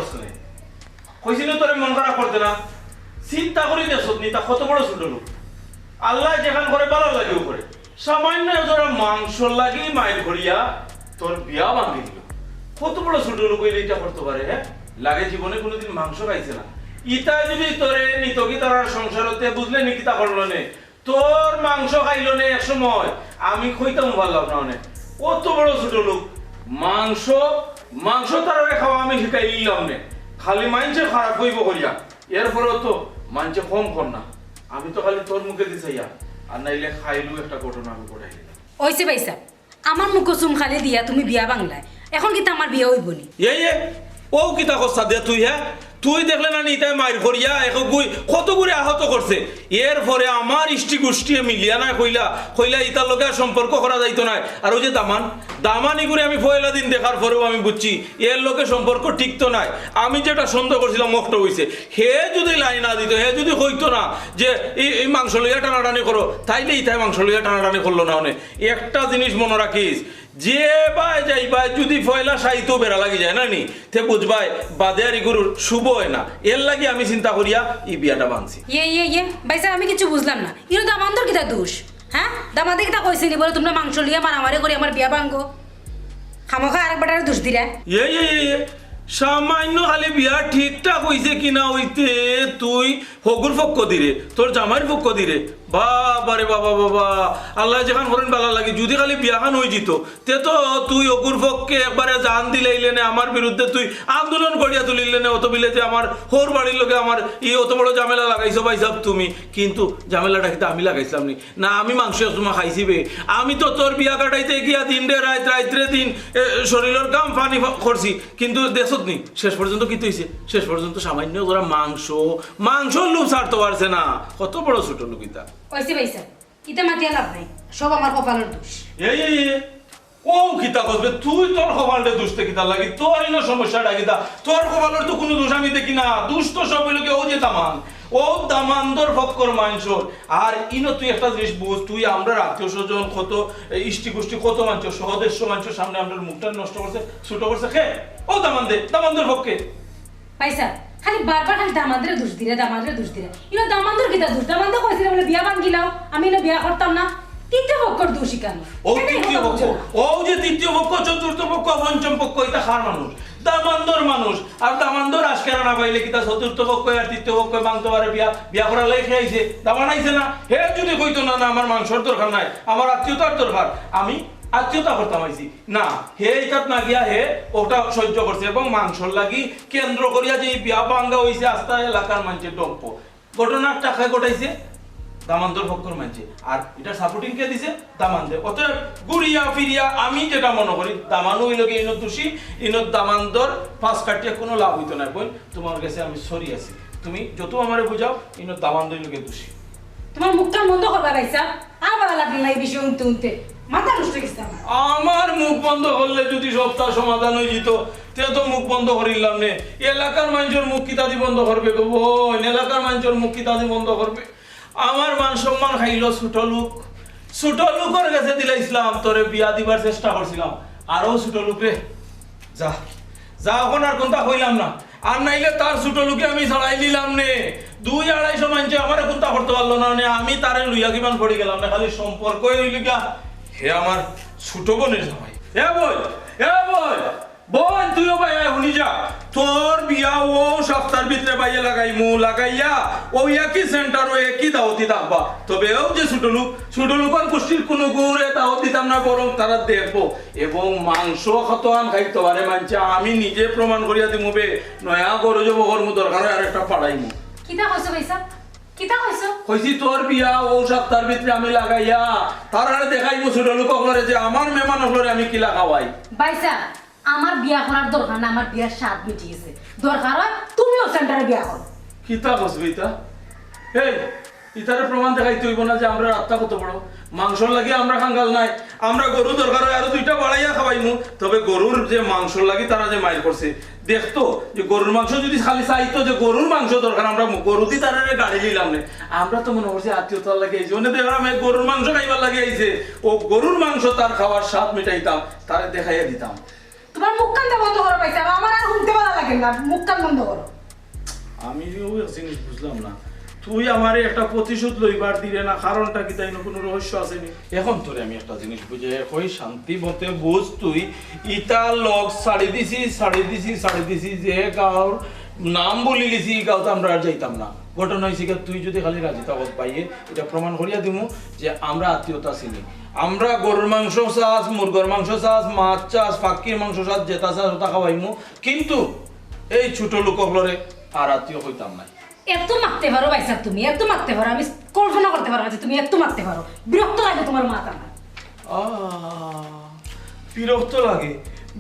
করছে কইছিল তোরে মন খারাপ করতে না চিন্তা করি দেখছত নি তা কত বড় ছোট লোক আল্লাহ যেখান করে ভালো লাগেও করে সামান্য তোরা মাংস লাগি মাইল করিয়া তোর বিয়া ভাঙি দিল কত বড় ছোট লোক হইলে এটা করতে পারে হ্যাঁ লাগে জীবনে কোনোদিন মাংস খাইছে না ইটা যদি তোরে নিত কি তার সংসারতে বুঝলে নি কিতা করলো নে তোর মাংস খাইলো নে এক সময় আমি কইতাম ভালো না অনেক কত বড় ছোট লোক মাংস মাংস তার খাওয়া আমি শিখাই দিলাম নে খালি মাইনছে খারাপ হইব করিয়া এরপরেও তো মানছে কম কর না আমি তো খালি তোর মুখে দিছাইয়া আর নাইলে খাইলু একটা ঘটনা আমি ঘটাই দিলাম ওইছে ভাইসা আমার মুখ চুম খালি দিয়া তুমি বিয়া বাংলায় এখন কিন্তু আমার বিয়া হইব নি ও কিতা কস্তা দে তুই হ্যাঁ তুই দেখলে না নিতাই মাইর করিয়া এক গুই কত করে আহত করছে এরপরে আমার ইষ্টি গোষ্ঠী মিলিয়া না কইলা ইতার লোকে সম্পর্ক করা যাইতো না আর ওই যে দামানি করে আমি পয়লা দিন দেখার পরেও আমি বুঝছি এর লোকে সম্পর্ক টিকতো নাই আমি যেটা সন্দেহ করছিলাম মক্ত হইছে হে যদি লাই না দিত হে যদি হইতো না যে এই মাংস লইয়া টানাটানি করো তাইলে ইতাই মাংস লইয়া টানাটানি করলো না অনেক একটা জিনিস মনে রাখিস যে বাই যাই বাই যদি ফয়লা সাইতো বেড়া লাগি যায় না নি তে বুঝবাই বাদে আর গরুর শুভ হয় না এর লাগি আমি চিন্তা করিয়া এই বিয়াটা বানছি ভাইসা আমি কিছু বুঝলাম না ইনো দামান্দর কিটা দোষ হ্যাঁ দামাদে কিটা কইছিলি বলে তোমরা মাংস লিয়া মারামারি করে আমার বিয়া ভাঙ্গো খামোখা আরেক বেটারে দোষ দিরা সামান্য খালি বিয়া ঠিকঠাক হইছে কিনা হইতে তুই হগুর পক্ষ দিরে তোর জামাইয়ের পক্ষ দিরে বাবারে বাবা বাবা আল্লাহ যেখান করেন ভালো লাগে যদি খালি বিয়াখান হয়ে যেত তে তো তুই অকুর পক্ষে একবারে জান দিলাইলে নে আমার বিরুদ্ধে তুই আন্দোলন করিয়া তুলিলে নে অত বিলে যে আমার হোর বাড়ির লোকে আমার অত বড় ঝামেলা লাগাইছো ভাই সাহেব তুমি কিন্তু ঝামেলাটা কিন্তু আমি লাগাইছিলাম না আমি মাংস তোমার খাইছি বে আমি তো তোর বিয়া কাটাইতে গিয়া দিন রে রাত্রে দিন শরীরের কাম পানি করছি কিন্তু দেশত নি শেষ পর্যন্ত কি হয়েছে শেষ পর্যন্ত সামান্য ওরা মাংস লোভ ছাড়তে পারছে না কত বড় ছোট লোকিতা ওইছে ভাইসা ইতে মাতিয়া লাভ নাই সব আমার কপালের দোষ ও কিতা করবে তুই তোর কপালটা দুষতে কিতা লাগি তোর ইনো সমস্যাটা কিতা তোর কপালের তো কোনো দোষ আমি দেখি না দুষ তো সব লোকে ও যে দামান ও দামান্দর ফক্কর মাংসর আর ইনো তুই একটা জিনিস বুঝ তুই আমরা আত্মীয় স্বজন কত ইষ্টি গোষ্ঠী কত মাংস সহদেশ্য মাংসের সামনে আমরা মুখটা নষ্ট করছে ছোট করছে খে ও দামান্দর পক্ষে ভাইসা খালি বারবার খালি দামান্দরে দোষ দিরে ইনো দামান্দর কিটা দোষ দামান্দর কইছিল বলে বিয়া ভাঙ্গিলাও আমি না বিয়া করতাম না তৃতীয় পক্ষর দোষী কেন ও তৃতীয় পক্ষ ও যে তৃতীয় পক্ষ চতুর্থ পক্ষ পঞ্চম পক্ষ এটা খার মানুষ দামান্দর মানুষ আর দামান্দর আজকের না পাইলে কি তা চতুর্থ পক্ষ আর তৃতীয় পক্ষ ভাঙতে পারে বিয়া করার লাই খেয়েছে দামানাইছে না হে যদি কইতো না আমার মাংসর দরকার নাই আমার আত্মীয়তার দরকার আমি আত্মীয়তা করতাম আইছি না হে এটাত না গিয়া হে ওটা সহ্য করছে এবং মাংসর লাগি কেন্দ্র করিয়া যে বিয়া ভাঙ্গা হইছে আস্থা এলাকার মানুষের ডম্প ঘটনার টাকা ঘটাইছে দামান্দর পক্ষর মানছে আর এটা সাপোর্টিং কে দিছে দামান্দে অতএব গুড়িয়া ফিরিয়া আমি যেটা মনে করি দামানো হইলকে ইনত দোষী ইনত দামান্দর পাঁচ কাটিয়া কোনো লাভ হইতো না বোন তোমার কাছে আমি সরি আছি তুমি যত আমারে বুঝাও ইনত দামান্দ হইলকে দোষী তোমার মুখটা বন্ধ করবা ভাইসা আবার লাগবে না এই বিষয় উনতে মাথা নষ্ট গেছে আমার মুখ বন্ধ করলে যদি সপ্তাহ সমাধান হয়ে যেত তে তো মুখ বন্ধ করিলাম নে এলাকার মানুষের মুখ কিতাদি বন্ধ করবে গো বোন এলাকার মানুষের মুখ কিতাদি বন্ধ করবে আমার মান সম্মান খাইলো ছোট লোকের কাছে দিলা ইসলাম তোরে বিয়া দিবার চেষ্টা করছিলাম আরো ছোট লোকে যা এখন আর কোনটা হইলাম না আর নাইলে তার ছোট লোকে আমি ছাড়াই দিলাম নে 2-250 মানছে আমার কোনটা করতে পারলো না আমি তারে লইয়া কিমান পড়ে গেলাম না খালি সম্পর্কই হইল গিয়া হে আমার ছোট বোনের জামাই বোন তুইও ভাই শুনি যা তোর বিয়া ও সপ্তাহের ভিতরে বাইয়ে লাগাইয়া ও একই সেন্টার ও একই দাওয়াতি থাকবা তবে ও যে ছোট লোকের গোষ্ঠীর কোনো গুড়ে দাওয়াত দিতাম না বরং তারা দেখবো এবং মাংস কত আম খাইতে পারে মানছে আমি নিজে প্রমাণ করিয়া দিমু বে নয়া গরু যে বহর মু দরকার আর একটা পাড়াইমু কিতা কইছো ভাইসা কিতা কইছো কইছি তোর বিয়া ও সপ্তাহের ভিতরে আমি লাগাইয়া তারারে দেখাইমু ছোট লোক হলরে যে আমার মেহমান হলরে আমি কি লাগাওয়াই ভাইসা আমার বিয়া করার দরকার না আমার বিয়ার স্বাদ মিটে গেছে দরকার হয় তুমিও সেন্টারে বিয়া করো কিতা কসবি তা এই ইতারে প্রমাণ দেখাইতে হইব না যে আমরা আত্মা কত বড় মাংসর লাগি আমরা খাঙ্গাল নাই আমরা গরু দরকার হয় আরো 2টা বাড়াইয়া খাওয়াইমু তবে গরুর যে মাংসর লাগি তারা যে মাইল করছে দেখতো যে গরুর মাংস যদি খালি চাইতো যে গরুর মাংস দরকার আমরা গরু দি তারা গাড়ি নিলাম না আমরা তো মনে করছি আত্মীয়তার লাগে এই জন্য দেখলাম গরুর মাংস খাইবার লাগে আইছে ও গরুর মাংস তার খাওয়ার স্বাদ মিটাইতাম তারে দেখাইয়া দিতাম তোমার মুখ কান্দা বন্ধ করো পাইছে আমার আর শুনতে ভালো লাগে না, মুখ কান বন্ধ করো। আমি ওই জিনিস বুঝলাম না, তুই আমারে একটা প্রতিশোধ লইবার দিলে না, কারণটা কি তাই না, কোনো রহস্য আসেনি? এখন তোরে আমি একটা জিনিস বুঝে কই, শান্তি মতে বুঝ, তুই ইটা লগ ছাড়ি দিছি যে গাঁর নাম বলি গেছি, গাঁওতে আমরা আর যাইতাম না। ঘটনা হয়েছে কি, তুই যদি খালি রাজি তাবত পাইয়ে এটা প্রমাণ করিয়া দিমু যে আমরা আত্মীয়তা চিনি, আমরা গরুর মাংস চাষ, মুরগর মাংস চাষ, মাছ চাষ, পাখির মাংস চাষ, জেতা চাষ ওটা খাওয়াইমু, কিন্তু এই ছোট লোকগুলোরে আর আত্মীয় হইতাম না। এত মারতে পারো ভাইসা, তুমি এত মারতে পারো, আমি কল্পনা করতে পারো যে তুমি এত মারতে পারো। বিরক্ত লাগে তোমার মাথা আমার।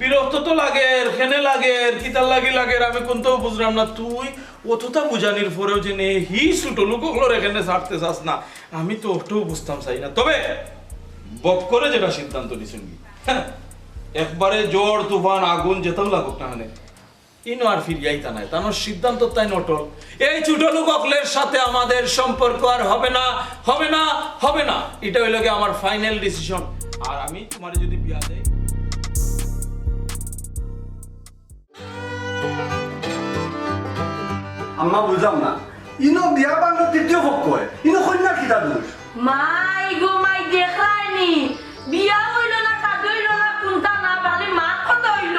বিরক্ত তো লাগে, এখানে লাগে, কিতার লাগে আমি কোনটাও বুঝলাম না। তুই অতটা বুঝানির পরেও যে নে হি ছোট লোকগুলোর এখানে ছাড়তে চাস না, আমি তো ওটাও বুঝতাম চাই না। তবে বক করে যেটা সিদ্ধান্ত নিছেন, একবারে ঝড় তুফান আগুন যেতাম লাগুক না হানে, ইনো আর ফিরিয়াইতা নাই, তার সিদ্ধান্ত তাই নটল। এই ছোট লোকগুলোর সাথে আমাদের সম্পর্ক আর হবে না, এটা হইল গিয়ে আমার ফাইনাল ডিসিশন। আর আমি তোমার যদি বিয়া দেই, আম্মা বুঝলাম না, ইনো বিয়া বাংলা তৃতীয় পক্ষ হয়, ইনো কন্যার কিতা দোষ? মাই গো মাই দেখায়নি, বিয়া হইল না, কাজ হইল না, কোনটা না পালি মাত কথা হইল।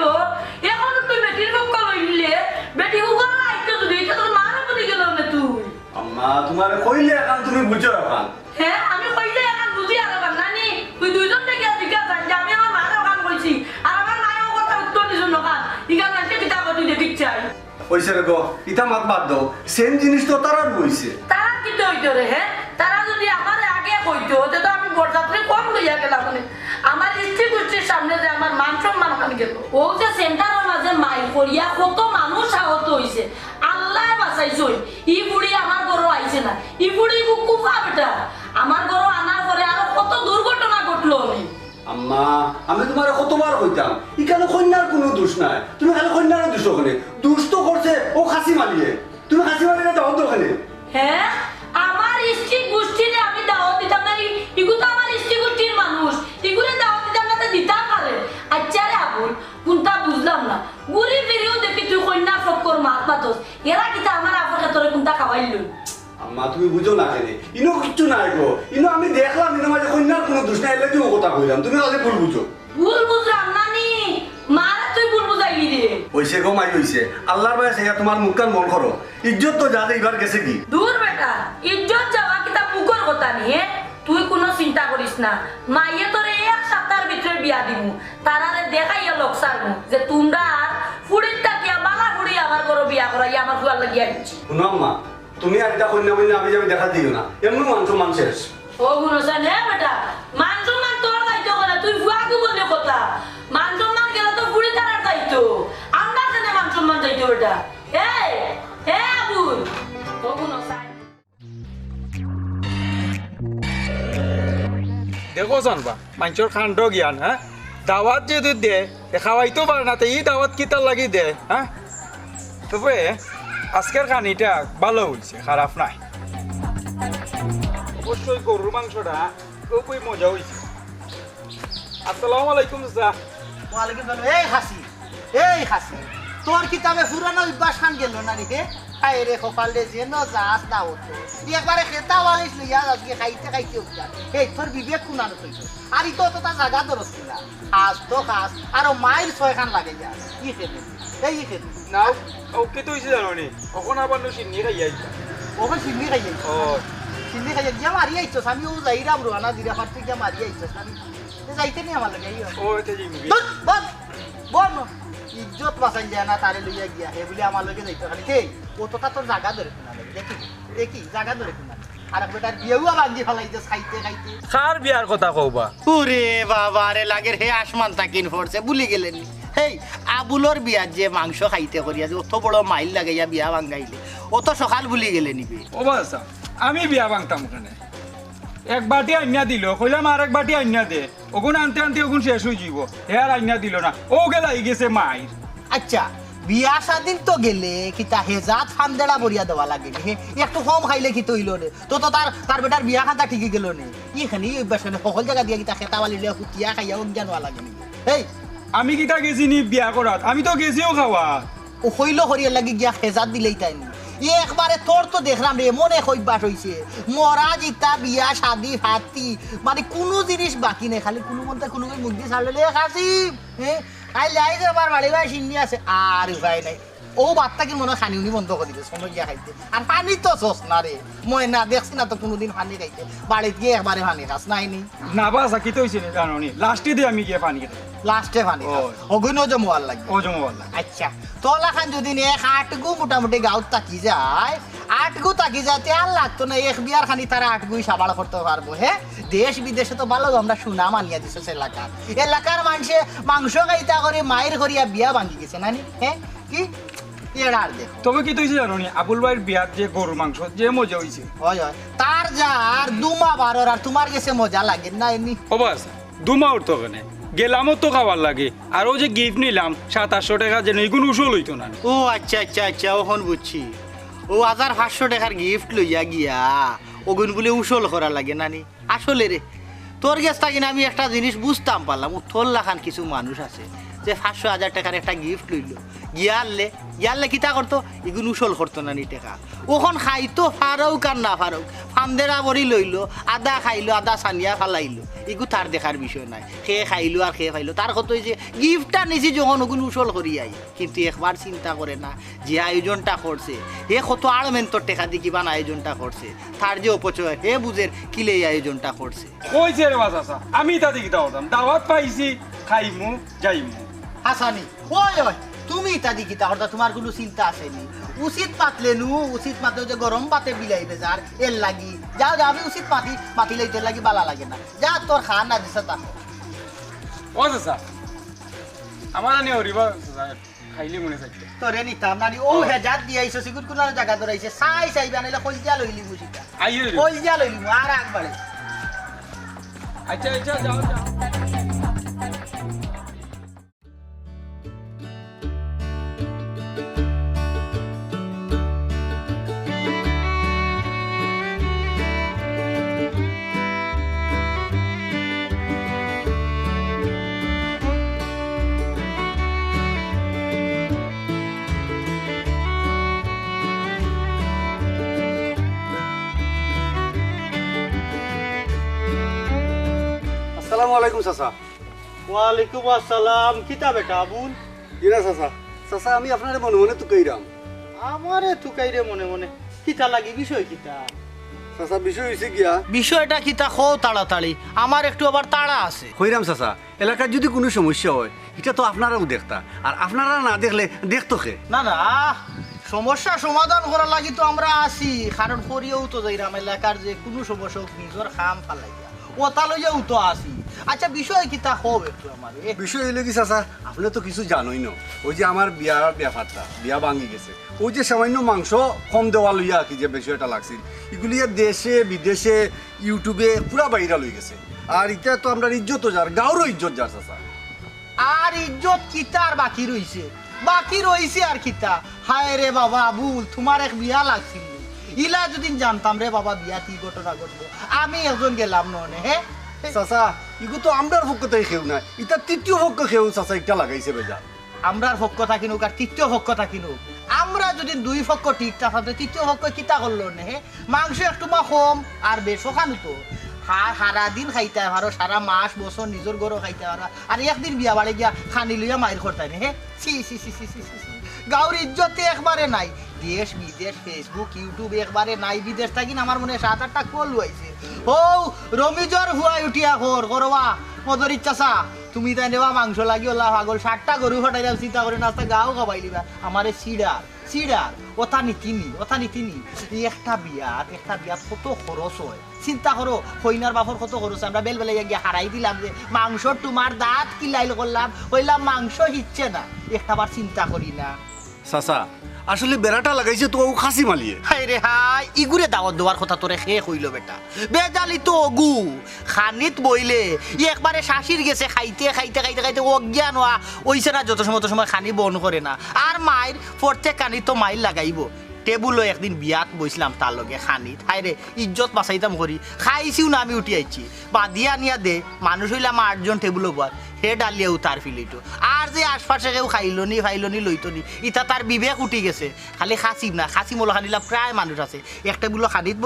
এখন তুই বেটির পক্ষ লইলে, বেটি উগর আইতো যদি এটা তোর মার উপরে গেল না তুই। আম্মা তোমার কইলে এখন তুমি বুঝো এখন। হ্যাঁ আমি কইলে এখন বুঝি আর এখন নানি তুই দুইজন থেকে জিজ্ঞাসা যে আমি আমার মার কাম কইছি আর আমার মায়ের কথা উত্তর দিছ না কান ইগান নাতে কিতা কই তুই দেখিছ চাই ওইসে রে গো, ইটা মাত বাদ দাও, সেম জিনিস তো তারার বইছে। তারা কি হইতো রে? হ্যাঁ তারা যদি আমার আগে কইতো তো আমি বরযাত্রী কম লইয়া গেলাম, মানে আমার স্ত্রী গোষ্ঠীর সামনে যে আমার মান সম্মান ওখানে গেল। ও যে সেন্টারের মাঝে মাইল করিয়া কত মানুষ আহত হইছে, আল্লাহ বাঁচাইছই। ই বুড়ি আমার ঘরও আইছে না, ই বুড়ি কুকুফা বেটা আমার ঘরও আনার পরে আরো কত দুর্ঘটনা ঘটলো। আম্মা আমি তোমার কতবার কইতাম, ইখানে কন্যার কোনো দোষ নাই, তুমি খালি কন্যার দোষ ওখানে। দোষ তো করছে ও খাসি মালিয়ে, তুমি খাসি মালিয়ে যাও তো ওখানে। হ্যাঁ আমার স্ত্রী গোষ্ঠীরে আমি দাওয়াত দিতাম না, ইগু তো আমার স্ত্রী গোষ্ঠীর মানুষ, ইগুরে দাওয়াত দিতাম না, দিতাম পারে। আচ্ছা রে আবুল কোনটা বুঝলাম না, ঘুরি ফিরিও দেখি তুই কন্যা ফক্কর মাত মাতস, এরা কিতা আমার আফর তোরে কোনটা খাওয়াইল? আম্মা তুমি বুঝো না কেন, ইনো কিচ্ছু নাই গো, ইনো আমি দেখলাম ইনো মাঝে কন্যার কোনো দোষ নাই, এলে ও কথা কইলাম, তুমি আগে ভুল বুঝো। ভুল বুঝলাম না নি, মারা তুই ভুল বুঝাইলি রে। ওইসে গো মাই হইছে, আল্লাহর ভাই সেয়া তোমার মুখ কান মন করো, ইজ্জত তো যাতে এবার গেছে কি। দূর বেটা, ইজ্জত যাওয়া কিতা মুখর কথা নিয়ে, তুই কোনো চিন্তা করিস না, মাইয়ে তোরে এক সপ্তাহের ভিতরে বিয়া দিমু, তারারে দেখাইয়া লোক সারমু যে তোমরা আর ফুড়ির তাকিয়া বালা ফুড়ি আমার ঘরে বিয়া করাইয়া আমার ফুয়ার লাগিয়া দিচ্ছি। শুনো আম্মা, তুমি আর এটা কন্যা বন্যা আমি যাবে দেখা দিও না, এমনি মান শেষ। ও গুণসান হ্যাঁ বেটা, মান সম্মান তোর দায়িত্ব করে, তুই ফুয়াকে বললে কথা, মান সম্মান গেলে তো ফুড়ি তারার দায়িত্ব, আমরা কেন মান সম্মান দায়িত্ব বেটা? এই হ্যাঁ আবুল ও গুণসান দেখো জানবা মানুষের খান্ড জ্ঞান, হ্যাঁ দাওয়াত যদি দে খাওয়াইতেও পারে না, তো এই দাওয়াত কিতার লাগি দে। হ্যাঁ তবে আজকের খানিটা ভালো হয়েছে, খারাপ নাই। অবশ্যই গরুর মাংসটা খুবই মজা হয়েছে। আসসালামু আলাইকুম চাচা। ওয়ালাইকুম সালাম। এই হাসি তোর কিতাবে পুরানো অভ্যাস খান গেল না রে? খাই রে কপালে যেন যাস না হতো একবারে খেতা বালিশ লইয়া আজকে খাইতে উঠা। এই তোর বিবেক কুনানো কইছ আর ইতো তো তা জায়গা ধরছিল না, খাস তো খাস আর মাইল ছয়খান লাগে যা কি খেতে এই খেতে নাও ওকে তো হয়েছে জানো নি, কখন আবার সিন্নি খাই আইছা। ওখানে সিন্নি খাইয়ে ও সিন্নি খাইয়ে গিয়া মারি আইছস, আমি ও যাইরাম রোহানা দিরা ফার্টি গিয়া মারি আইছস, আমি যাইতে নি আমার লাগে ও এতে জিমি বল ইজ্জত বাঁচাই যায় না তারে লইয়া গিয়া হে বলে আমার লগে যাইতে খালি কে ও তো তোর জায়গা ধরে কিনা দেখি জায়গা ধরে কিনা আর বেটার বিয়েও বান্ধি ফেলাইতে খাইতে কার বিয়ার কথা কওবা? ওরে বাবা রে লাগের হে আসমান তাকিন পড়ছে ভুলি গেলেন। হেই আবুলর বিয়ার যে মাংস খাইতে করিয়া যে অত বড় মাইল লাগাইয়া বিয়া ভাঙ্গাইলে অত সকাল ভুলি গেলে নিবে। ও বাসা আমি বিয়া ভাঙতাম ওখানে, এক বাটি আইনা দিল, কইলাম আর এক বাটি আইনা দে, ওগুন আনতে আনতে ওগুন শেষ হয়ে যাব, হে আর আইনা দিল না, ও গেলাই গেছে মাইর। আচ্ছা বিয়া স্বাধীন তো গেলে কিতা হেজাত ফান্দেড়া বরিয়া দেওয়া লাগে হে একটু কম খাইলে কি তৈল রে তো তো তার বেটার বিয়া খাতা ঠিকই গেল নে এখানে অভ্যাস সকল জায়গা দিয়া কিতা খেতা বালি হুতিয়া খাইয়া অজ্ঞান হওয়া লাগে নি। এই আমি কিতা গেছি নি বিয়া করাত আমি তো গেছিও খাওয়া ও হইল হরিয়ার লাগি গিয়া খেজাত দিলেই তাই নি একবারে তোর তো দেখলাম রে মনে অভ্যাস হইছে মরা জিতা বিয়া শাদি হাতি মানে কোনো জিনিস বাকি নেই খালি কোনো মন্তে কোনো মুখ দিয়ে ছাড়লে খাসি হ্যাঁ খাই লাই যে আবার বাড়ি বাড়ি সিন্নি আছে আর উপায় নাই ও বাচ্চা কি মনে হয় খানি উনি বন্ধ করে দিবে সময় গিয়া খাইতে আর পানি তো চস না রে মই না দেখছি না তো কোনোদিন পানি খাইতে বাড়িতে গিয়ে একবারে পানি খাস নাই নি না বাসা কি তো হয়েছে জানি লাস্টে দিয়ে আমি গিয়ে পানি খেতে লাস্টে পানি অগুন জমোয়ার লাগে ও জমা বললাম আচ্ছা তোলা খান যদি নে আটগু মোটামুটি গাঁত তাকি যায় আটগু তাকি যাতে আর লাগতো না এক বিয়ার খানি তারা আটগুই সাবাল করতে পারবো হ্যাঁ দেশ বিদেশে তো ভালো আমরা সুনাম আনিয়া দিছে এলাকার এলাকার মানুষে মাংস খাইতা করে মায়ের করিয়া বিয়া ভাঙি গেছে নানি হ্যাঁ কি এরা আর দেখো তবে কি তো হয়েছে জানো নি আবুল ভাইয়ের বিয়ার যে গরু মাংস যে মজা হয়েছে হয় হয় তার যা আর দুমা বারোর আর তোমার গেছে মজা লাগে না এমনি ও বাস দুমাউর তো ওখানে গেলামও তো খাওয়ার লাগে আর ও যে গিফট নিলাম 700-800 টাকা যেন এগুলো উসল হইতো না ও আচ্ছা আচ্ছা আচ্ছা ওখন বুঝছি ও 1500 টাকার গিফট লইয়া গিয়া ওগুন বলে উসল করা লাগে নানি আসলে রে তোর গেছ থাকি না আমি একটা জিনিস বুঝতাম পারলাম ও তোর লাখান কিছু মানুষ আছে যে 500-1000 টাকার একটা গিফট লইল গিয়ারলে কিতা করতো এগুলো উসল করতো নানি টাকা ওখন খাইতো ফারৌক আর না ফারৌক ফান্দেরা বড়ি লইলো আদা খাইলো আদা সানিয়া ফালাইলো এগু তার দেখার বিষয় নাই খেয়ে খাইলো আর খেয়ে খাইলো তার কত যে গিফটটা নিছি যখন ওগুলো উসল করি আই কিন্তু একবার চিন্তা করে না যে আয়োজনটা করছে হে কত আড়মেন্তর টেকা দিয়ে কিবান আয়োজনটা করছে তার যে অপচয় হে বুঝের কিলে এই আয়োজনটা করছে কইছে রে বাসা আমি তাতে কিতা করতাম দাওয়াত পাইছি খাইমু যাইমু হাসানি ওই ওই তুমি ইত্যাদি কিতা হরদা তোমার কোনো চিন্তা আসেনি উচিত পাতলে নু উচিত মাত্র যে গরম পাতে বিলাইবে যার এর লাগি যা যাবি উচিত মাতিলে তোর লাগি বালা লাগে না যা তোর খান না দিছে তা ও চাচা আমার আনি হরিবা খাইলে মনে থাকবে তোরে নিতাম নানি ও হেজাত দিয়ে আইছো সিগুর কোনার জায়গা ধরাইছে চাই চাই বানাইলে কলজিয়া লইলি বুঝিটা আইয়ে রে কলজিয়া লইলি আর একবারে আচ্ছা আচ্ছা যাও যাও আসসালামু আলাইকুম চাচা ওয়ালাইকুম আসসালাম কিতা বেটা আবুল কিনা চাচা চাচা আমি আপনার মনে মনে তুকাইরাম আমারে তুকাইরে মনে মনে কিতা লাগি বিষয় কিতা চাচা বিষয় হয়েছে গিয়া বিষয়টা কিতা খো তাড়াতাড়ি আমার একটু আবার তাড়া আছে কইরাম চাচা এলাকার যদি কোনো সমস্যা হয় এটা তো আপনারাও দেখতা আর আপনারা না দেখলে দেখতো কে না না সমস্যা সমাধান করার লাগি তো আমরা আছি কারণ করিয়েও তো যাইরাম এলাকার যে কোনো সমস্যা হোক নিজের খাম ফালাইয়া ওটা লইয়াও তো আছি আচ্ছা বিষয় কিতা হোক একটু আমার বিষয় হইলে কি চাচা আপনি তো কিছু জানোই না ওই যে আমার বিয়ার ব্যাপারটা বিয়া ভাঙি গেছে ওই যে সামান্য মাংস কম দেওয়া লইয়া কি যে বিষয়টা লাগছিল এগুলি দেশে বিদেশে ইউটিউবে পুরা বাইরা লই গেছে আর এটা তো আমরা ইজ্জত যার গাঁরও ইজ্জত যার চাচা আর ইজ্জত কিতা আর বাকি রইছে আর কিতা হায় রে বাবা আবুল তোমার এক বিয়া লাগছিল ইলা যদি জানতাম রে বাবা বিয়া কি ঘটনা ঘটবো আমি একজন গেলাম ননে হ্যাঁ চাচা ইগু তো আমরার পক্ষতে খেউ না এটা তৃতীয় পক্ষ খেউ চাচা একটা লাগাইছে বেজা আমরার পক্ষ থাকিনুক আর তৃতীয় পক্ষ থাকিনুক আমরা যদি দুই পক্ষ ঠিক থাকতে তৃতীয় পক্ষ কিতা করলো নে মাংস একটু মা কম আর বেশো খানু তো সারা দিন খাইতে পারো সারা মাস বছর নিজের গরু খাইতে পারো আর একদিন বিয়া বাড়ি গিয়া খানি লইয়া মায়ের করতে নে হ্যাঁ সি সি সি সি সি সি গাঁর ইজ্জতে একবারে নাই দেশ বিদেশ ফেসবুক ইউটিউব একবারে নাই বিদেশ থাকি আমার মনে 7-8টা কল হয়েছে ও রমিজর হুয়াই উঠিয়া করবা মদর ইচ্ছা তুমি তাই নেবা মাংস লাগি ওলা পাগল 60টা গরু ফাটাইলাম চিন্তা করে নাস্তা গাও খাবাই লিবা আমারে সিডার ওটা নীতিনি একটা বিয়াত কত খরচ হয় চিন্তা করো কইনার বাপর কত খরচ আমরা বেলবেলাইয়া গিয়ে হারাই দিলাম যে মাংস তোমার দাঁত কিলাইল করলাম হইলাম মাংস হিচ্ছে না একটাবার চিন্তা করি না চাচা আসলে বেড়াটা লাগাইছে তো ও খাসি মালিয়ে হাই রে হাই ইগুরে দাওয়াত দেওয়ার কথা তোরে শেষ হইল বেটা বেজালি তো অগু খানিত বইলে একবারে শাশির গেছে খাইতে অজ্ঞান হওয়া ওইছে না যত সময় খানি বন করে না আর মায়ের প্রত্যেক কানি তো মাইল লাগাইব টেবুলও একদিন বিয়াত বইছিলাম তার লগে খানিত হাই রে ইজ্জত বাঁচাইতাম করি খাইছিও না আমি উঠি আইছি বাঁধিয়া নিয়া দে মানুষ হইলাম 8জন টেবুলও বাদ হে ডালিয়া উতার ফিলিটো আর যে আশপাশে কেউ ফাইলনি লইতনি ইটা তার বিবেক উঠি গেছে খালি খাসিম না খাসিম হলো খানিলা প্রায় মানুষ আছে একটা বলো খানিত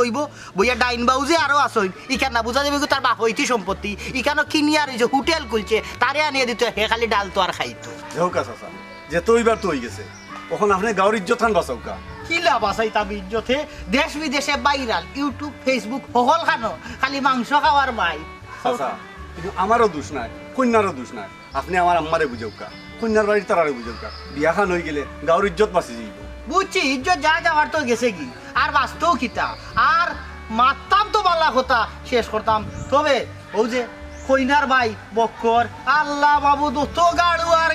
বইয়া ডাইন বাউ যে আরো আসইন ইখান না বুঝা যাবে তার বাপ হইতি সম্পত্তি ইখানো কিনি আর যে হোটেল খুলছে তারে আনিয়ে দিত হে খালি ডাল তো আর খাইতো যেহকা চাচা যে তো এইবার তো হয়ে গেছে তখন আপনি গাঁর ইজ্জত খান বাঁচাওকা কি লাভ আছে তাবি ইজ্জতে দেশ বিদেশে বাইরাল ইউটিউব ফেসবুক সকল খানো খালি মাংস খাওয়ার মাই চাচা কিন্তু আমারও দোষ নাই কন্যারও দোষ নাই আপনি আমার আম্মারে বুঝাওকা কন্যার বাড়ির তারারে বুঝাওকা বিয়া খান হয়ে গেলে গাঁর ইজ্জত বাঁচি যাইব বুঝছি ইজ্জত যা যাওয়ার তো গেছে কি আর বাঁচতেও খিতা আর মারতাম তো বালা কথা শেষ করতাম তবে ও যে কইনার ভাই বক্কর আল্লাহ বাবু তো গাড়ুয়ার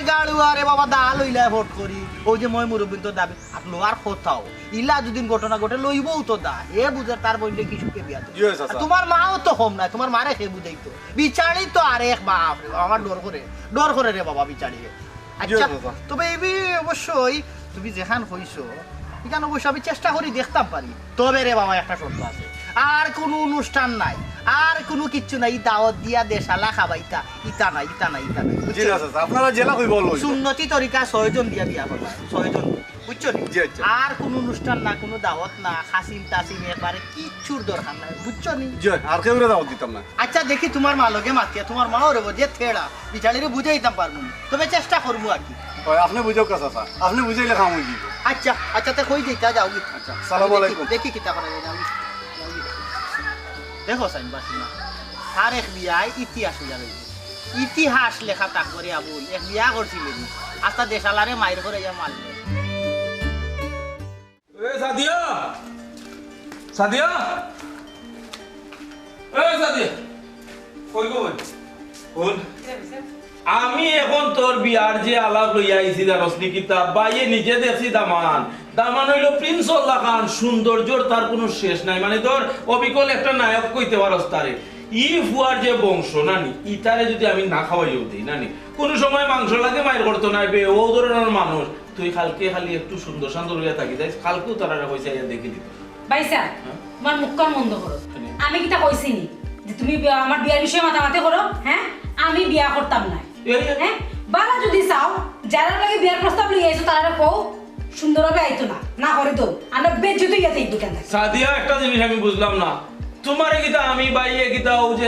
এ বাবা দা লইলা ভোট করি ও যে মই মুরব্বী তো দাবি আপনি আর কোথাও ইলা দুদিন ঘটনা ঘটে লইবও তো দা এ বুঝে তার বইলে কিছুকে বিয়া তো Yes, চাচা। তোমার মাও তো কম নাই তোমার মারে সে বুঝাই তো বিচারি তো আর এক বাপ রে, আমার ডর করে রে বাবা বিচারি আচ্ছা চাচা। তবে এই অবশ্যই তুমি যেখান হইছো এখানে অবশ্য আমি চেষ্টা করি দেখতাম পারি তবে রে বাবা একটা শর্ত আছে আর কোনো অনুষ্ঠান নাই আর কোনো কিচ্ছু নাই দাওয়াত দিয়া দেশালা খাবাইতা ইতা নাই জি না চাচা আপনারা জেলা কই বল সুন্নতি তরিকা 6 জন দিয়া বিয়া করবা 6 জন বুঝছো নি? জি, আচ্ছা। আর কোনো অনুষ্ঠান না কোনো দাওয়াত না খাসিম তাসিম একবারে কিচ্ছুর দরকার নাই বুঝছো নি জি আর কেউ দাওয়াত দিতাম না আচ্ছা দেখি তোমার মা লগে মাতিয়া তোমার মাও রে যে থেড়া বিচারিরে বুঝাইতাম পারবো না। তবে চেষ্টা করবো আর কি ওই আপনি বুঝাওকা চাচা আপনি বুঝাইলে খাম হয়ে যাইব আচ্ছা তে কই দিতা যাও কি আচ্ছা সালামু আলাইকুম দেখি কিতা করা যায় যাও দেখো সাইন বাসিনা আর এক বিয়ায় ইতিহাস হইয়া রইছে ইতিহাস লেখা তাক করে আবুল এক বিয়া করছিলেন আস্তা দেশালারে মাইর করে যা মারলে এ সাদিয়া সাদিয়া কই গো বল আমি এখন তোর বিয়ার যে আলাপ লইয়া আইছি রসনি কিতাব বাইয়ে নিজে দেখছি দামান হইলো প্রিন্স উল্লাহ খান সৌন্দর্যর তার কোনো শেষ নাই মানে তোর অবিকল একটা নায়ক কইতে পারস তারে ই ফুয়ার যে বংশ নানি ইতারে যদি আমি না খাওয়াইও দিই নানি কোন সময় মাংস লাগে মায়ের করতো না বে ও ধরনের মানুষ তুই খালকে খালি একটু সুন্দর সুন্দর হইয়া থাকি যাই খালকেও তারা কইছে দেখি দিত বাইসা তোমার মুখকান বন্ধ করো আমি কিটা কইছি নি যে তুমি আমার বিয়ার বিষয়ে মাতামাতি করো হ্যাঁ আমি বিয়া করতাম না হ্যাঁ বালা যদি চাও যারা লাগে বিয়ার প্রস্তাব লিয়ে আইছো তারা কও সুন্দরভাবে আইতো না করে তো আমরা বেজ্জতি গেছে এই দোকান থেকে সাদিয়া একটা জিনিস আমি বুঝলাম না তোমারে কিতা আমি বাইয়ে কিতা ও যে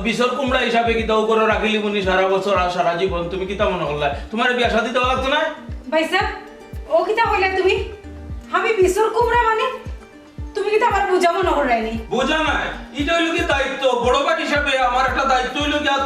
বিশর কুমড়া হিসাবে কিতা ও করে রাখিলি মুনি সারা বছর আর সারা জীবন তুমি কিতা মনে করলা তোমার বিয়া শাদী দেওয়া লাগতো না ভাইসা ও কিতা কইলা তুমি আমি বিশর কুমড়া মানে তুমি কিতা আবার বুঝাবো না করাইনি বোঝা নাই এটা হইলো কি দায়িত্ব বড় ভাই হিসাবে আমার একটা দায়িত্ব হইলো কি আর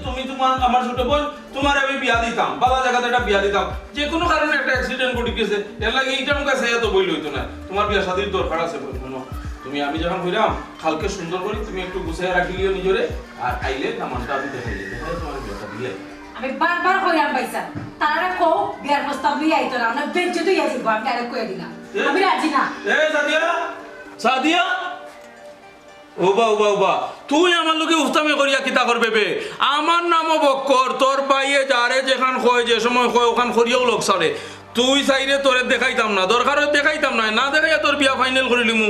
তুমি তোমার আমার ছোট বোন তোমার আমি বিয়া দিতাম বালা জায়গাতে একটা বিয়া দিতাম যে কোনো কারণে একটা অ্যাক্সিডেন্ট ঘটে গেছে এর লাগে এইটা আমার কাছে এত বইল হইতো না তোমার বিয়া শাদীর দরকার আছে শোনো তুমি আমি যখন কইলাম খালকে সুন্দর করে তুমি একটু গুছিয়ে রাখিলিও নিজরে আর আইলে নামানটা আমি দেখাইলে তোমার বিয়াটা দিলে আমি বারবার কইলাম ভাইসা তারা কও বিয়ার প্রস্তাব লিয়ে আইতো না আমরা বেজ্জতি গেছি আমি ডাইরেক্ট কই দিলাম আমি রাজি না এ সাদিয়া ওবা তুই আমার লোকে উস্তামি করিয়া কিতা করবে বে আমার নামও বক্কর তোর বাইয়ে যারে যেখান কয় যে সময় কয় ওখান করিয়াও লোক সারে তুই চাইরে তোরে দেখাইতাম না দরকার দেখাইতাম না দেখাইয়া তোর বিয়া ফাইনাল করিলি মু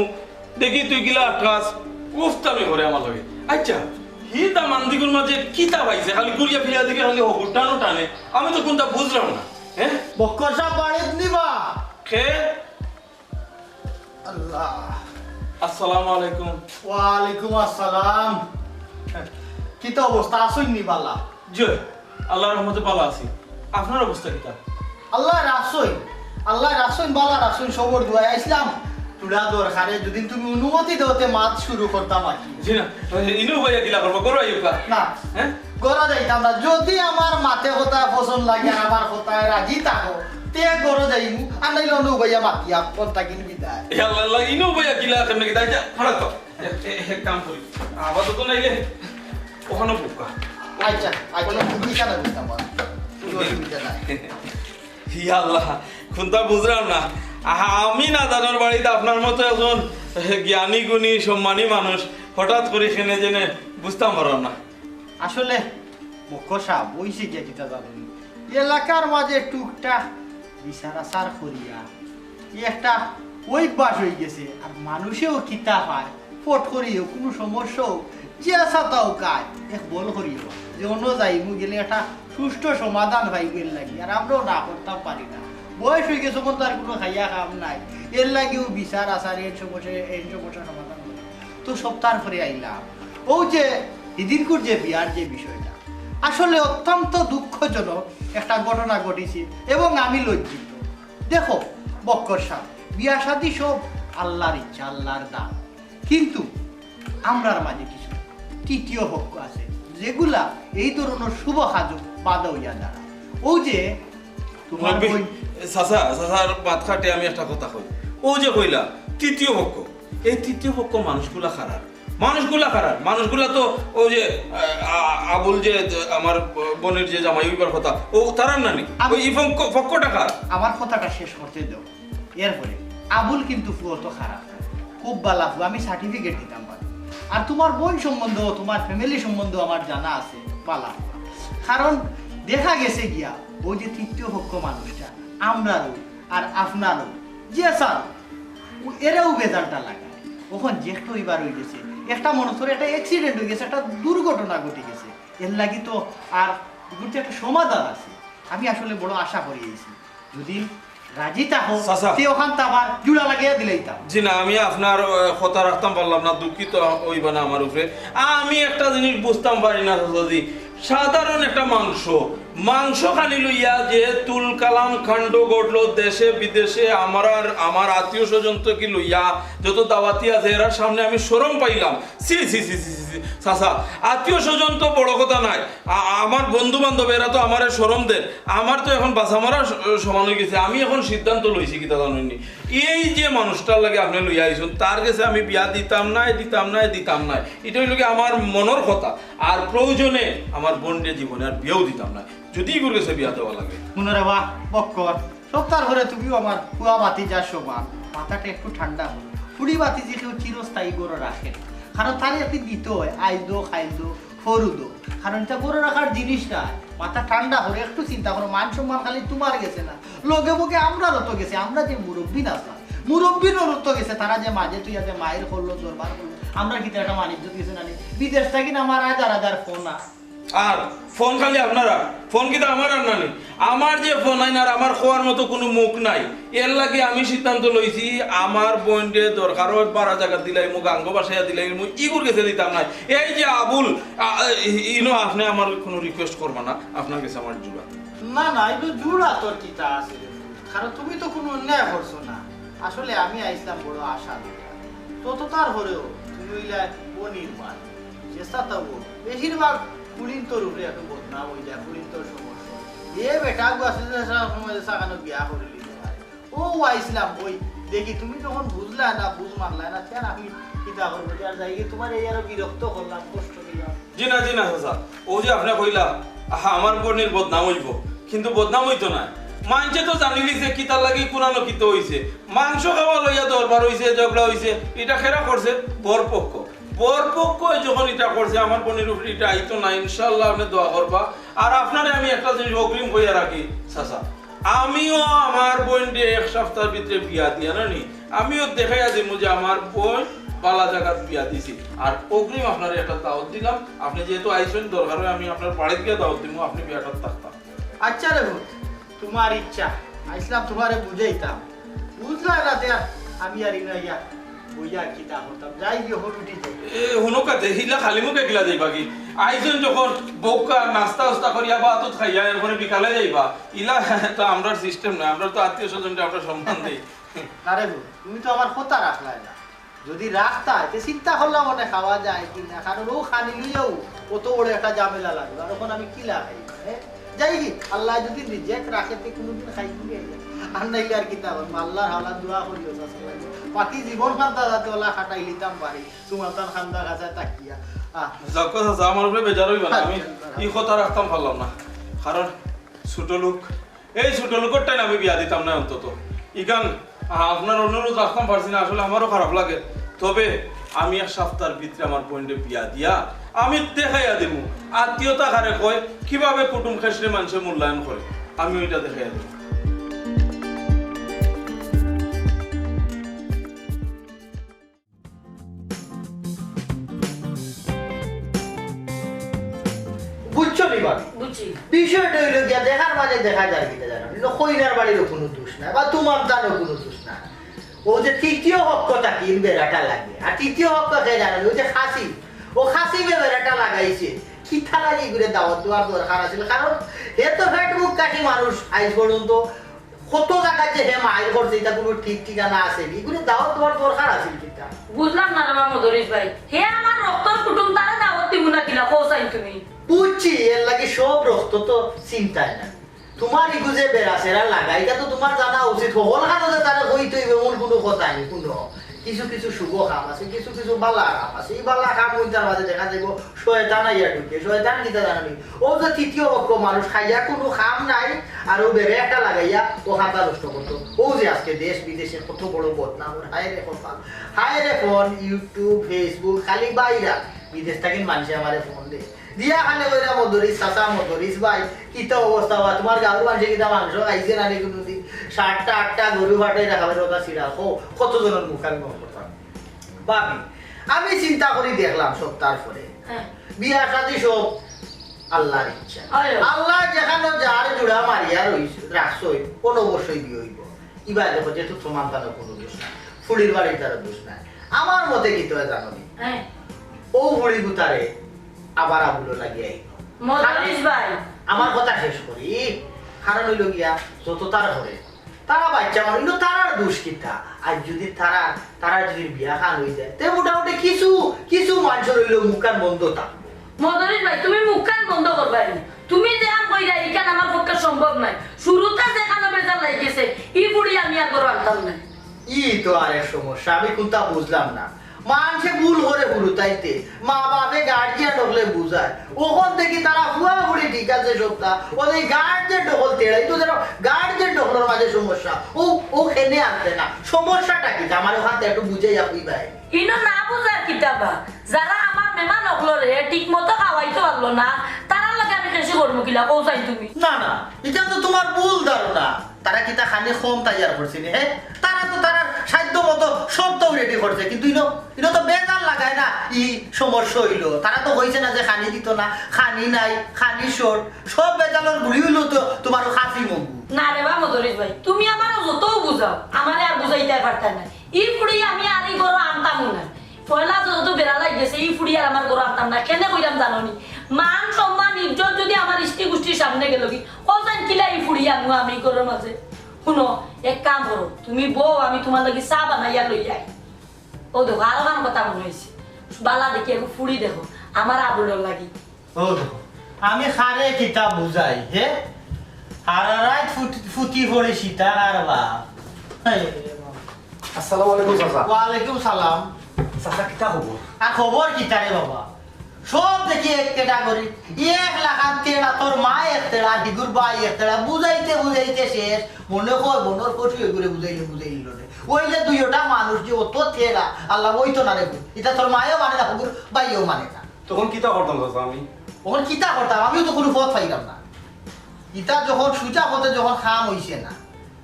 দেখি তুই কিলা আটকাস উস্তামি করে আমার লগে আচ্ছা হি তা মান্দিগুর মাঝে কিতা পাইছে খালি ঘুরিয়া ফিরিয়া দেখে খালি টানো টানে আমি তো কোনটা বুঝলাম না হ্যাঁ বক্কর সাহেব বাড়িত নিবা খে আল্লাহ আসসালামু আলাইকুম ওয়ালাইকুম আসসালাম কি তো অবস্থা আসুন নিবালা জয় আল্লাহর রহমতে ভালো আছি আপনার অবস্থা কিতা আল্লাহ রাসুন বালা রাসুন সবর দুয়াই আসলাম তুলা দরকারে যদি তুমি অনুমতি দেওতে মাছ শুরু করতাম আর কি জি না ইনু ভাইয়া কিলা করবো করো আইবা না হ্যাঁ গড়া যাইতাম না যদি আমার মাতে কথা পছন্দ লাগে আর আমার কথায় রাজি থাকো তে গড়া যাইমু আর নাইলে অনু ভাইয়া মাতিয়া কথা কিন বিদায় আল্লাহ ইনু ভাইয়া কিলা কেমনে কিতা যা ফড়া তো এক কাম করি আবার তো নাইলে ওখানে বুকা আচ্ছা বুঝি কেন বুঝতাম হি আল্লাহ কোনটা বুঝলাম না আমি না দাদার বাড়িতে আপনার মতো একজন জ্ঞানী গুণী সম্মানী মানুষ হঠাৎ করে এখানে জেনে বুঝতাম পারলাম না আসলে মুখসা বইছে গিয়া কিতা জানেন এলাকার মাঝে টুকটা বিচার আচার করিয়া একটা অভ্যাস হয়ে গেছে আর মানুষেও কিতা হয় ফট করিও কোনো সমস্যাও যে আসা তাও কাজ এক বল করিও যে অন্য যাইমু গেলে একটা সুষ্ঠু সমাধান ভাইবের লাগি আর আমরাও না করতাম পারি না বয়স হয়ে গেছে কোন তার কোনো খাইয়া কাম নাই এর লাগেও বিচার আচার এই সমস্যা সমাধান করে তো সপ্তাহ পরে আইলাম ও যে ইদিনকুর যে বিয়ার যে বিষয়টা আসলে অত্যন্ত দুঃখজনক একটা ঘটনা ঘটেছে এবং আমি লজ্জিত দেখো বক্কর সাহেব বিয়া শাদী সব আল্লাহর ইচ্ছা আল্লাহর দান কিন্তু আমরার মাঝে কিছু তৃতীয় পক্ষ আছে যেগুলা এই ধরনের শুভ কাজ বাধা হইয়া দাঁড়া ও যে তোমার বোন সাসার বাদ খাটে আমি একটা কথা কই ও যে কইলা তৃতীয় পক্ষ এই তৃতীয় পক্ষ মানুষগুলা মানুষগুলা তো ও যে আবুল যে আমার বোনের যে জামাই হইবার কথা ও তারার নানি ওই পক্ষটা কার আমার কথাটা শেষ করতে দাও এরপরে আবুল কিন্তু ফুয়ো তো খারাপ না, খুব বালা ফুয়ো, আমি সার্টিফিকেট দিতাম পারি আর তোমার বোন সম্বন্ধ তোমার ফ্যামিলি সম্বন্ধ আমার জানা আছে বালা ফুয়া। কারণ দেখা গেছে গিয়া ওই যে তৃতীয় পক্ষ মানুষটা আমরারও আর আপনারও যে স্যার এরাও বেজারটা লাগায় ওখান জ্যেষ্ঠ হইবার হয়ে গেছে একটা মনে করে একটা অ্যাক্সিডেন্ট হয়ে গেছে একটা দুর্ঘটনা ঘটে গেছে এর লাগি তো আর এগুলোতে একটা সমাধান আছে আমি আসলে বড় আশা করিয়েছি যদি রাজি থাকো চাচা। তে ওখান তাবার জুড়া লাগিয়ে দিলেইতাম জি না আমি আপনার কথা রাখতাম পারলাম না দুঃখিত হইবা না আমার উপরে আমি একটা জিনিস বুঝতাম পারি না দাদি সাধারণ একটা মাংস খালি লইয়া যে তুল কালাম কাণ্ড ঘটলো দেশে বিদেশে আমার আত্মীয় স্বজন তো কি লইয়া যত দাওয়াতি আছে এরার সামনে আমি শরম পাইলাম সি চাচা আত্মীয় স্বজন তো বড় কথা নাই আমার বন্ধু বান্ধব এরা তো আমার শরম দেন আমার তো এখন বাসা মারা সমান হয়ে গেছে আমি এখন সিদ্ধান্ত লইছি কি তা জানেননি এই যে মানুষটার লাগে আপনি লইয়া আইসুন তার কাছে আমি বিয়া দিতাম না এটা হইল কি আমার মনের কথা আর প্রয়োজনে আমার বোনের জীবনে আর বিয়েও দিতাম না যদি ইগুর কাছে বিয়া দেওয়া লাগে মনে বা বক্কর সপ্তাহ ধরে তুমিও আমার কুয়া বাতি যা সমান মাথাটা একটু ঠান্ডা হলো ফুড়ি বাতি যে কেউ চিরস্থায়ী করে রাখে কারণ তার একটি দিত হয় আইদো খাইদো ফরুদো কারণ এটা করে রাখার জিনিস না মাথা ঠান্ডা হলে একটু চিন্তা করো মান সম্মান খালি তোমার গেছে না লোকে মুখে আমরারও তো গেছে আমরা যে মুরব্বী না মুরব্বীরও তো গেছে তারা যে মাঝে তুই আছে মায়ের করলো দরবার করলো আমরা কিন্তু একটা মানিজ্য কিছু না বিদেশ থেকে না আমার হাজার ফোন না আর ফোন খালি আপনারা ফোন কিন্তু আমার আর নানি আমার যে ফোন আইন আর আমার খোয়ার মতো কোনো মুখ নাই এর লাগে আমি সিদ্ধান্ত লইছি আমার বোনকে দরকার হয় 12 জায়গা দিলাই মুখ আঙ্গ বাসাইয়া দিলাই মুখ ইগুর কাছে দিতাম না এই যে আবুল ইনো আপনি আমার কোনো রিকোয়েস্ট করবা না আপনার কাছে আমার জুড়া না এগুলো জুড়া তোর কিতা আছে কারণ তুমি তো কোনো অন্যায় করছো না আসলে আমি আইসলাম বড় আশা তত তার হলেও তুমি ওইলা অনির্বাণ চেষ্টা তবু বেশিরভাগ পুলিন তোর উপরে একটু বদনাম হয়ে যায় পুলিন তোর সমস্যা এ বেটা সাকানো বিয়া করে নিতে পারে ও আইসলাম ওই দেখি তুমি যখন বুঝলা না বুঝ মানলা না কেন আমি কিতা করবো আর যাই তোমার এই আরো বিরক্ত করলাম কষ্ট দিলাম জি না চাচা ও যে আপনি কইলা আমার বোনের বদনাম হইব কিন্তু বদনাম হইতো না মানছে তো জানিলি যে কিতার লাগি কুনানো কিতো হইছে মাংস খাওয়া লইয়া দরবার হইছে ঝগড়া হইছে এটা খেরা করছে বরপক্ষ যখন এটা করছে আমার বোনের উপরে এটা আইতো না ইনশাআল্লাহ আপনি দোয়া করবা আর আপনারে আমি একটা জিনিস অগ্রিম কইয়া রাখি চাচা আমিও আমার বোনকে 1 সপ্তাহের ভিতরে বিয়া দিয়া নানি আমিও দেখাইয়া দিমু যে আমার বোন বালা জায়গার বিয়া দিছি আর অগ্রিম আপনারে একটা দাওয়াত দিলাম আপনি যেহেতু আইছেন দরকার হয় আমি আপনার বাড়িতে গিয়ে দাওয়াত দিমু আপনি বিয়াটা থাকতাম আচ্ছা রে ভূত তোমার ইচ্ছা আইসলাম তোমারে বুঝাইতাম বুঝলা না আমি আর ইয়া বইয়া কিতা হতাম যাই গিয়ে হটুটি এ হুনকাতে হিলা খালি মুখে গিলা যাইবা কি আইছেন যখন বউকা নাস্তা করিয়া বা তো খাইয়া এরপরে বিকালে যাইবা ইলা তো আমরার সিস্টেম না আমরা তো আত্মীয় স্বজনকে আমরা সম্মান দেই আরে তুমি তো আমার কথা রাখলাই না যদি রাখতা তে চিন্তা করলাম মনে খাওয়া যায় কি না কারণ ও খানি লইয়াও কত বড় একটা ঝামেলা লাগবে আর এখন আমি কি লাগাই যাই কি আল্লাহ যদি রিজেক্ট রাখে তে কোনোদিন খাইবি আর নাইলে আর কিতা করবো আল্লাহর হাওলা দোয়া করিও বাকি জীবন খান্দা যাতে ওলা খাটাই লিতাম পারি তোমার তার খান্দা গাছায় তাকিয়া যাক আমার উপরে বেজার হইবা না আমি ই কথা রাখতাম পারলাম না কারণ ছোট লোক এই ছোট লোকের টাইম আমি বিয়া দিতাম না অন্তত ইখান আপনার অনুরোধ রাখতাম পারছি না আসলে আমারও খারাপ লাগে তবে আমি 1 সপ্তাহের ভিতরে আমার বোনকে বিয়া দিয়া আমি দেখাইয়া দিব আত্মীয়তা কারে কয় কিভাবে কুটুম খেসরে মানুষের মূল্যায়ন করে আমি ওইটা দেখাইয়া দিব বুঝছো নি ভাবি বুঝছি বিষয়টা হইল গিয়া দেখার মাঝে দেখা যায় কিনা জানো কইনার বাড়িরও কোনো দোষ নাই বা তোমার তারও কোনো দোষ নাই ও যে তৃতীয় হকটা কিন বেড়াটা লাগে আর তৃতীয় হক কে জানো ও যে খাসি ও খাসি বেড়াটা লাগাইছে কিথা লাগি ঘুরে দাওয়াত দেওয়ার দরকার আছিল কারণ হে তো ফেসবুক কাটি মানুষ আইজ পর্যন্ত কত জায়গায় যে হে মাইল করছে এটা কোনো ঠিক ঠিকানা আছে এগুলো দাওয়াত দেওয়ার দরকার আছিল কিতা বুঝলাম না রে মদরিস ভাই হে আমার রক্তর কুটুম তারা দাওয়াত দিব না কিনা কোসাই তুমি বুঝছি এর লাগে সব রক্ত তো চিন্তায় না তোমার ইগু যে বেড়াছেরা লাগা এটা তো তোমার জানা উচিত হল কারণে তারা হইতে হইবে এমন কোনো কথা নেই কোনো কিছু কিছু শুভ কাম আছে কিছু কিছু বালা কাম আছে এই বালা কাম হইতার মাঝে দেখা যাইব শয়তান আইয়া ঢুকে শয়তান কিতা জানি ও যে তৃতীয় পক্ষ মানুষ খাইয়া কোনো কাম নাই আর ও বেড়ে একটা লাগাইয়া ও হাতা নষ্ট করতো ও যে আজকে দেশ বিদেশে কত বড় বদনাম হায় রে কথা হায় রে ফোন ইউটিউব ফেসবুক খালি বাইরা বিদেশ থেকে মানুষে আমারে ফোন দেয় দিয়া খালে কইরা মদরিস চাচা মদরিস ভাই কিতা অবস্থা বা তোমার গাঁর মানুষে কিতা মাংস খাইছে না কোনোদিন 7টা 8টা গরু ফাটাই রাখাবে ওটা সিরা কতজনের মুখ আমি করতাম ভাবি আমি চিন্তা করি দেখলাম সপ্তাহ পরে বিয়া শাদী সব আল্লাহর ইচ্ছা আল্লাহ যেখানে যার জোড়া মারিয়া রইছে রাখছই কোন অবশ্যই বিয়ে হইব ইবা দেখো যেহেতু সমান তার কোনো দোষ নাই ফুলির বাড়ির তার দোষ নাই আমার মতে কি তো জানো নি ও ফুলি গুতারে আবার আবুলো লাগিয়ে মদরিস ভাই আমার কথা শেষ করি কারণ হইল গিয়া যত তারা ধরে তারা বাচ্চা মানুষ কিন্তু তারার দোষ কিতা আর যদি তারা যদি বিয়া খান হয়ে যায় তে মোটামুটি কিছু কিছু মানুষ রইল মুখান বন্ধ থাকবো মদরিস ভাই তুমি মুখ কান বন্ধ করবা নি তুমি যে আম কইরা ইকান আমার পক্ষে সম্ভব নাই শুরুতে যে কানো বেজার লাগিয়েছে ই বুড়ি আমি আর করব আনতাম না ই তো আরেক সমস্যা আমি কোনটা বুঝলাম না মানুষে ভুল করে ভুলুতাইতে মা বাপে গার্জিয়ান হলে বুঝায় ওখান থেকে তারা হুয়া ভুড়ি ঠিক আছে সবটা ওদের গার্জিয়ান ডকল তেড়াই তো যেন গার্জিয়ান ডকলের মাঝে সমস্যা ও খেনে আনতে না সমস্যাটা কি আমার ওখান থেকে একটু বুঝে যাবি ভাই ইনো না বুঝার কিতাবা যারা আমার মেহমান হকলরে ঠিক মতো খাওয়াইতে পারলো না তারা লাগে আমি কেসে করবো কিলা কৌসাই তুমি না না এটা তো তোমার ভুল ধারণা তারা কি তা খানি কম তৈয়ার করছে হ্যাঁ তারা তো তারা সাধ্য মতো সব তো রেডি করছে কিন্তু ইনো তো বেজার লাগায় না ই সমস্যা হইলো তারা তো হয়েছে না যে খানি দিত না খানি নাই খানি শর্ট সব বেজালের গুড়ি হইলো তো তোমার খাসি মগু না রে বা মদরিস ভাই তুমি আমার যতও বুঝাও আমারে আর বুঝাইতে পারতা না ই ফুড়ি আমি আর এই গরো আনতাম না পয়লা যত বেড়া লাগছে এই ফুড়ি আর আমার গরো আনতাম না কেন কইরাম জানো নি মান সম্মান ইজ্জত যদি আমার ইষ্টি গোষ্ঠীর সামনে গেল কি কতদিন কিলা এই ফুড়ি আনু আমি গরোর মাঝে শুনো এক কাম করো তুমি বউ আমি তোমার লাগি চা বানাইয়া লই যাই ও দেখো আরো গান কথা মনে হয়েছে বালা দেখি একটু ফুড়ি দেখো আমার আবুলের লাগি ও দেখো আমি খারে কিতা বুঝাই হে হারারাই ফুটি পড়ে সীতা আর বাপ আসসালামু আলাইকুম চাচা ওয়ালাইকুম সালাম চাচা কিতা খবর আর খবর কিতা রে বাবা সব দেখি এক ক্যাটাগরি 1 লাখ তেড়া তোর মা এক তেড়া ডিগুর বাই এক তেড়া বুঝাইতে বুঝাইতে শেষ মনে হয় মনের কঠি করে বুঝাইল রে ওই যে দুইটা মানুষ যে অত তেড়া আল্লাহ ওই তো না রে এটা তোর মায়েও মানে না হুকুর বাইও মানে না তখন কিতা করতাম চাচা আমি ওখানে কিতা করতাম আমিও তো কোনো পথ পাইলাম না ইটা যখন সুজা পথে যখন খাম হইছে না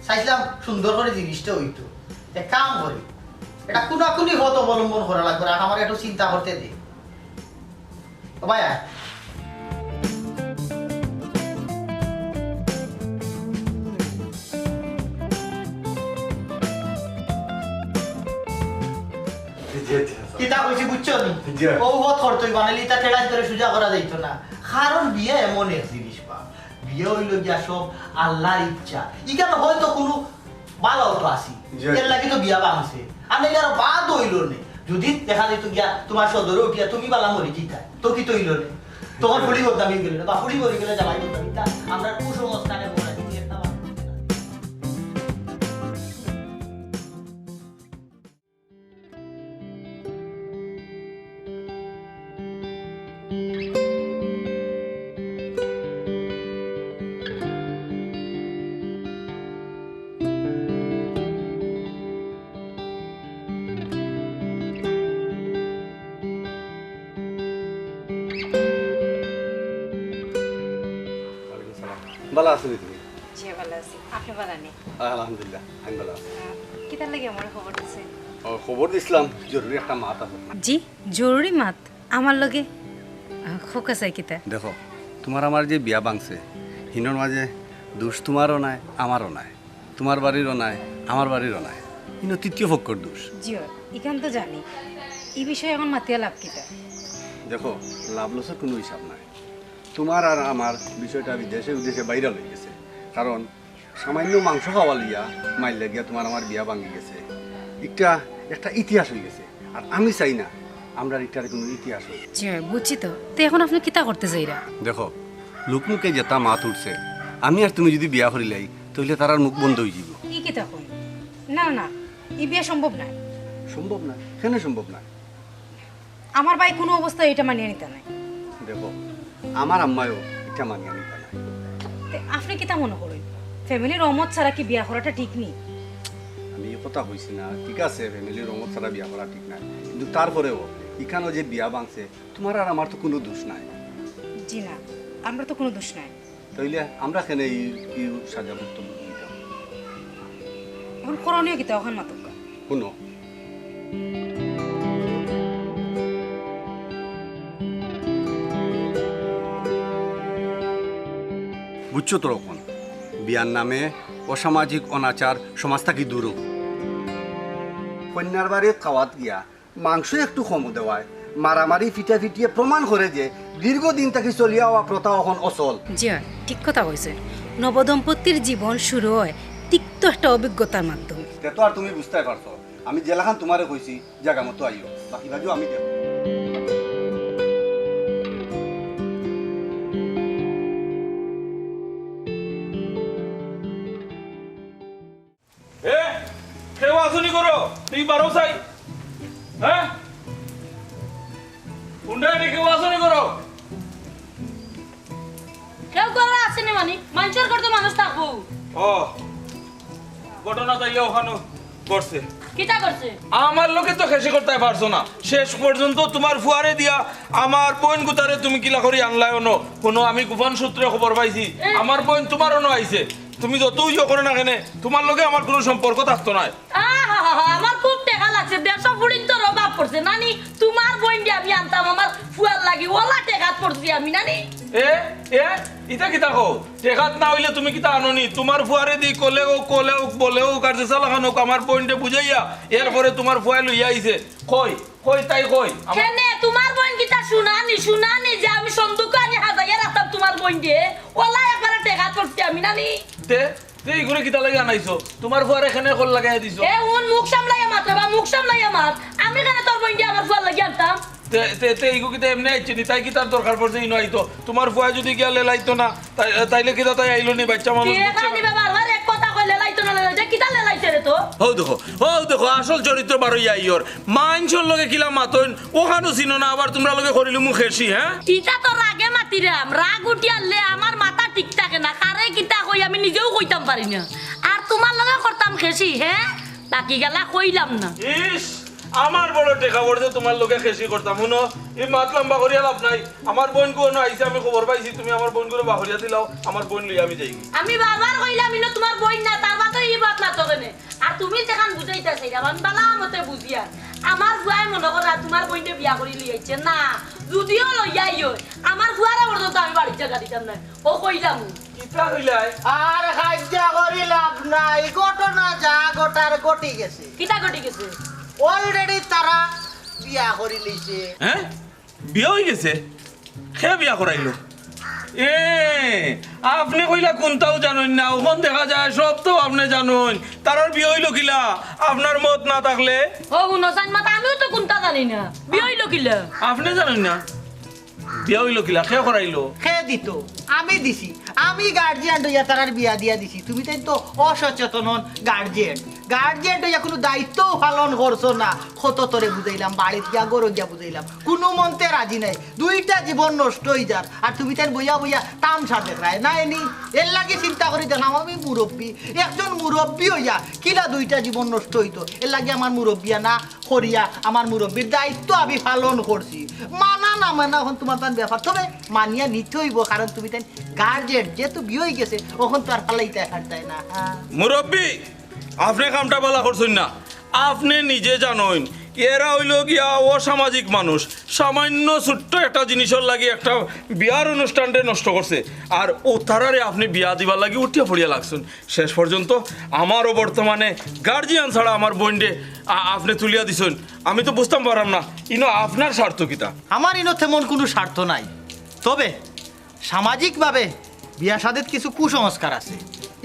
চাইছিলাম সুন্দর করে জিনিসটা হইতো এক কাম করি এটা কোনাকুনি পথ অবলম্বন করা লাগবে আর আমার একটু চিন্তা করতে দে ভাইয়া কিতা কইছি বুঝছো নি ও পথ করতোই বানালি তা টেড়া ধরে সুজা করা যাইত না কারণ বিয়ে এমন এক জিনিস বা বিয়ে হইল গিয়া সব আল্লাহর ইচ্ছা ইখানে হয়তো কোনো ভালো তো আসি এর লাগি তো বিয়া ভাঙছে আমি আর বাদ হইল নে যদি দেখা যেত গিয়া তোমার সদরে উঠিয়া তুমি বালা মরি কিতা তো কি তো হইল নে তখন ফুড়ি করতাম গেলে বা ফুড়ি মরি গেলে জামাই করতাম ইতা আমরা কুসংস্কারে বলা একটা ভালো আছো তুমি জি ভালো আছি আপনি ভালো নেই আলহামদুলিল্লাহ আমি ভালো আছি কিতার লাগে আমার খবর দিছে খবর দিছিলাম জরুরি একটা মাত আছে জি জরুরি মাত আমার লগে খোকা চাই কিতা দেখো তোমার আমার যে বিয়া ভাঙছে হিনোর মাঝে দোষ তোমারও নাই আমারও নাই, তোমার বাড়িরও নাই আমার বাড়িরও নাই, হিনো তৃতীয় পক্ষর দোষ। জিও ইখান তো জানি এই বিষয়ে এখন মাতিয়া লাভ কিতা। দেখো লাভ লসের কোনো হিসাব নাই। তোমার আর আমার বিষয়টা বিদেশে উদ্দেশ্যে বাইরে হয়ে গেছে, কারণ সামান্য মাংস খাওয়া লিয়া মাইলে গিয়া তোমার আমার বিয়া ভাঙি গেছে, একটা ইতিহাস হয়ে গেছে। আর আমি চাই না আমরা এটার কোনো ইতিহাস হোক। জিও বুঝছি তো এখন আপনি কিতা করতে চাইরা? দেখো লোকমুখে যেটা মাত উঠছে, আমি আর তুমি যদি বিয়া করিলাই তাহলে তার মুখ বন্ধ হয়ে যাব। কি কিতা কই? না না এই বিয়ে সম্ভব না। সম্ভব না? কেন সম্ভব না? আমার ভাই কোনো অবস্থায় এটা মানিয়ে নিতে নাই। দেখো আমার আম্মায়ও এটা মানিয়ে নিতে নাই। তে আপনি কিতা মনে করেন ফ্যামিলির রহমত ছাড়া কি বিয়া করাটা ঠিক নেই? আমি এই কথা কইছি না, ঠিক আছে ফ্যামিলির রঙত ছাড়া বিয়া করা ঠিক নাই, কিন্তু তারপরেও এখানে যে বিয়া ভাঙছে তোমার আর আমার তো কোনো দোষ নাই। জি না, আমরা তো কোনো দোষ নাই। তাইলে আমরা কেন এই সাজা বক্তব্য দিতাম? এখন করণীয় কিতা ওখান মাতক শুনো, বুঝছো তো রকম বিয়ার নামে অসামাজিক অনাচার সমাজ থাকি দূর। কন্যার বাড়ি খাওয়াত গিয়া মাংস একটু কম দেওয়ায় মারামারি ফিটা ফিটিয়ে প্রমাণ করে যে দীর্ঘদিন থাকি চলিয়া হওয়া প্রথা এখন অচল। জি ঠিক কথা কইছে। নবদম্পতির জীবন শুরু হয় তিক্ত একটা অভিজ্ঞতার মাধ্যমে। তে তো আর তুমি বুঝতে পারছো, আমি জেলাখান তোমারে কইছি জায়গা মতো আইও, বাকি ভাজও আমি দেব। এ কেউ আসুনি করো তুই বারো চাই, হ্যাঁ উন্ডায় কেউ আসুনি করো। কেউ করা আসেনি মানে মানুষের করতে মানুষ থাকবো। ও ঘটনা তাইলে ওখানে করছে, কিটা করছে? আমার লোকে তো খেসে করতে পারছো না, শেষ পর্যন্ত তোমার ফুয়ারে দিয়া আমার বোন গুতারে তুমি কিলা করি আনলাই অনো কোনো আমি গোপন সূত্রে খবর পাইছি আমার বোন তোমার অনো আইছে। তুমি যতই ইয়ে করো না কেন তোমার লগে আমার কোনো সম্পর্ক থাকতো না। আমার খুব টেকা লাগছে, 150 ফুড়িন তো অভাব পড়ছে নানি। তোমার বোন দিয়ে আমি আনতাম আমার ফুয়ার লাগি, ওলা টেকাত পড়ছি আমি নানি। এ এ ইটা কিতা কও টেকাত না হইলে তুমি কিতা আননি? তোমার ফুয়ারে দি কলেও বলেও কার্য চালাখানো আমার পয়েন্টে বুঝাইয়া এরপরে তোমার ফুয়া লইয়া আইছে। কই কই তাই কই কেনে তোমার বোন কিটা শুনানি যে আমি সন্দুক আনি হাজাইয়া রাখতাম তোমার বোন দিয়ে, ওলা একবারে টেকাত পড়ছি আমি নানি। তে তে ইগুরে কিতা লাগি আনাইছো? তোমার ফুয়ার এখানে কল লাগাই দিছো। এ উন মুখ সামলাইয়া মাত বা মুখ সামলাইয়া মাত, আমি কেন তোর বোন দিয়ে আমার ফুয়ার লাগি আনতাম? তে তে তে ইগু কিতা এমনি আইছে নি? তাই কি তার দরকার পড়ছে ইনো আইতো? তোমার ফুয়া যদি গিয়া লেলাইতো না তাইলে কিতা তাই আইলো নি? বাচ্চা মানুষ কে খালি বাবার এক কথা কই লেলাইতো না লেলাইতো কিটা লেলাইছে রে তো? ও দেখো আসল চরিত্র বারই আইয়র মাইনছর লগে কিলা মাতইন ওখানো চিনো না, আবার তোমরা লগে করিলু মুখ হেসি। হ্যাঁ ইটা তো রাগে মাতিরাম, রাগ উঠিয়ালে আমার মাথা ঠিক থাকে না, কারে কিটা কই আমি নিজেও কইতাম পারি না, আর তোমার লগে করতাম খেসি। হ্যাঁ বাকি গেলা কইলাম না। ইস আমার বড় টেকা পড়ছে তোমার লোকে খেসি করতাম। শুনো এই মাত লম্বা করিয়া লাভ নাই, আমার বোন কোনো আইছে আমি খবর পাইছি তুমি আমার বোন করে বাহরিয়া দিলাও, আমার বোন লইয়া আমি যাই। আমি বারবার কইলাম ইনো তোমার বোন না, তার বাতো এই বাত না তো কেনে। আর তুমি যেখান বুঝাইতাছিস আমি বালা মতে বুঝিয়া আমার ফুয়াই মনে করা তোমার বোনকে বিয়া করি লইয়াইছে না, যদিও লইয়াই হয় আমার ফুয়ারা পর্যন্ত আমি বাড়ির জায়গা দিতাম না। ও কইলাম কিতা হইলাই আর হাজ্জা করি লাভ নাই, ঘটনা যা গোটার ঘটি গেছে। কিটা ঘটি গেছে? অলরেডি তারা বিয়া করি লইছে। হ্যাঁ বিয়া হয়ে গেছে? সে বিয়া করাইলো? এ আপনি কইলা কোনটাও জানেন না, ওখান দেখা যায় সব তো আপনি জানেন। তারার বিয়ে হইলো কিলা আপনার মত না থাকলে? ও গুনসান মাতা আমিও তো কোনটা জানি না, বিয়ে হইলো কিলা আপনি জানেন না বিয়া হইলো কিলা? সে করাইলো? খে দিত আমি দিছি, আমি গার্জিয়ান হইয়া তারার বিয়া দিয়া দিছি। তুমি তাই তো অসচেতন গার্জিয়ান হইয়া কোনো দায়িত্বও পালন করছো না। কত তোরে বুঝাইলাম, বাড়িতে গিয়া গরো গিয়া বুঝাইলাম, কোনো মন্তে রাজি নাই, দুইটা জীবন নষ্ট হয়ে যার। আর তুমি তাই বইয়া তামসা দেখায় না এনি। এর লাগে চিন্তা করি দেখলাম আমি মুরব্বী, একজন মুরব্বী হইয়া কিলা দুইটা জীবন নষ্ট হইতো। এর লাগে আমার মুরব্বিয়া না করিয়া আমার মুরব্বীর দায়িত্ব আমি পালন করছি। মানা না মানা এখন তোমার তার ব্যাপার, তবে মানিয়া নিতে হইব, কারণ তুমি তাই গার্জেন যেহেতু বিয়ে হয়ে গেছে ওখন তো আর ফালাইতে হার যায় না। মুরব্বী আপনি কামটা বলা করছেন না, আপনি নিজে জানেন এরা হইল গিয়া অসামাজিক মানুষ, সামান্য ছোট্ট একটা জিনিসের লাগি একটা বিয়ার অনুষ্ঠানটা নষ্ট করছে, আর ও তারারে আপনি বিয়া দিবার লাগি উঠিয়া পড়িয়া লাগছেন। শেষ পর্যন্ত আমারও বর্তমানে গার্জিয়ান ছাড়া আমার বোনডে আপনি তুলিয়া দিছেন। আমি তো বুঝতাম পারলাম না ইনো আপনার স্বার্থ কিতা। আমার ইনো তেমন কোনো স্বার্থ নাই, তবে সামাজিকভাবে বিয়া শাদিত কিছু কুসংস্কার আছে,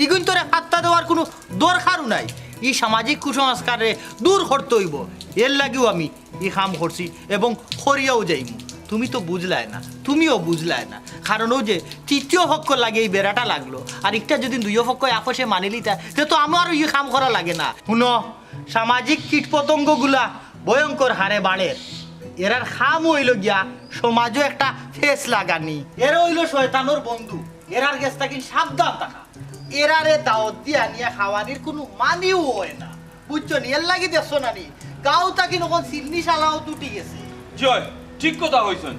ইগুন তোরে পাত্তা দেওয়ার কোনো দরকারও নাই। এই সামাজিক কুসংস্কারে দূর করতে হইব, এর লাগেও আমি ই কাম করছি এবং করিয়াও যাইব। তুমি তো বুঝলাই না, তুমিও বুঝলাই না, কারণ ও যে তৃতীয় পক্ষ লাগে এই বেড়াটা লাগলো, আর একটা যদি দুই পক্ষ আপসে মানিলি তা তো আমারও ই কাম করা লাগে না। শুনো, সামাজিক কীট পতঙ্গগুলা ভয়ঙ্কর হারে বাড়ে, এরার খাম হইল গিয়া সমাজও একটা ফেস লাগানি, এরা হইল শয়তানোর বন্ধু, এরার গেছটা কি সাবধান থাকা, এরারে দাওয়াত দিয়া নিয়ে খাওয়ানির কোনো মানিও হয় না, বুঝছো নি? এর লাগি দেখছো না নি গাও তাকি নখন সিলনি শালাও টুটি গেছে। জয় ঠিক কথা হইছেন,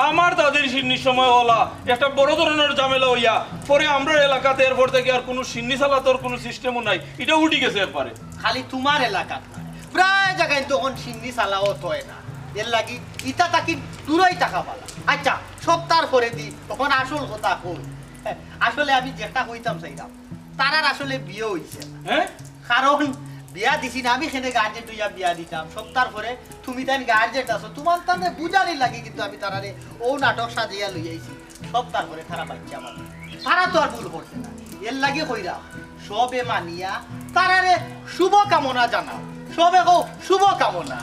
আমার দাদির সিন্নির সময় হলা একটা বড় ধরনের ঝামেলা হইয়া পরে আমরা এলাকাতে এরপর থেকে আর কোনো সিন্নি চালাতোর কোনো সিস্টেমও নাই, এটা উঠি গেছে এরপরে। খালি তোমার এলাকাত না, প্রায় জায়গায় তখন সিন্নি শালাও হয় না, এর লাগি ইটা তাকি দূরই টাকা পালা। আচ্ছা সপ্তাহ করে দি, তখন আসল কথা হই। আসলে আমি যেটা হইতাম চাইলাম তারার আসলে বিয়ে হইছে না, হ্যাঁ কারণ বিয়া দিছি না, আমি সেনে গার্জেন তুইয়া বিয়া দিতাম সপ্তাহ পরে, তুমি তাই গার্জেন আছো, তোমার তাহলে বুঝানি লাগে, কিন্তু আমি তারারে ও নাটক সাজিয়া লইয়াইছি সপ্তাহ পরে তারা পাইছে আমার, তারা তো আর ভুল করছে না, এর লাগে হইরাম সবে মানিয়া তারারে শুভ কামনা জানাও, সবে হোক শুভ কামনা।